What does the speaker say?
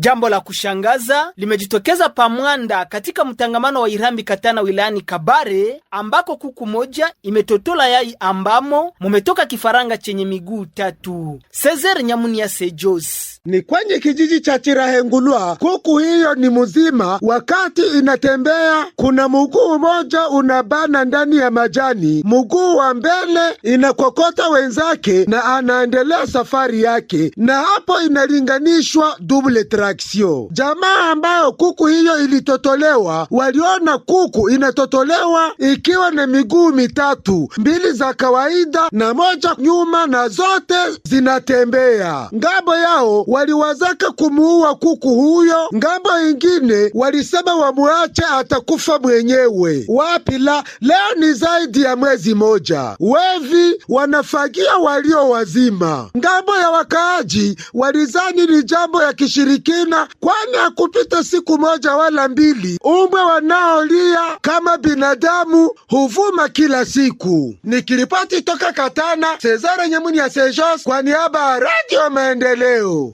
Jambo la kushangaza limejitokeza pamwanda katika mtangamano wa Irambi Katana wilayani Kabare, ambako kuku moja imetotola yai ambamo mumetoka kifaranga chenye miguu 3. Cesar Nyamunia Sejos. Ni kwenye kijiji cha Chirahengulwa. Kuku hiyo ni mzima, wakati inatembea kuna mguu moja unabana ndani ya majani, mguu wa mbele inakokota wenzake na anaendelea safari yake, na hapo inalinganishwa double traction. Jamaa ambayo kuku hiyo ilitotolewa waliona kuku inatotolewa ikiwa na miguu 3, 2 za kawaida na moja nyuma, na zote zinatembea. Ngambo yao waliwazaka kumuua kuku huyo, ngambo ingine walisema wamuache atakufa mwenyewe. Wapila leo ni zaidi ya mwezi moja. Wevi wanafagia walio wazima. Ngambo ya wakaaji walizani ni jambo ya kishirikina, kwani hakupita siku moja wala 2 umbwe wanaolia kama binadamu huvuma kila siku. Nikiripoti toka Katana, Cesar Nyamunia Sejos kwa niaba ya Radio Maendeleo.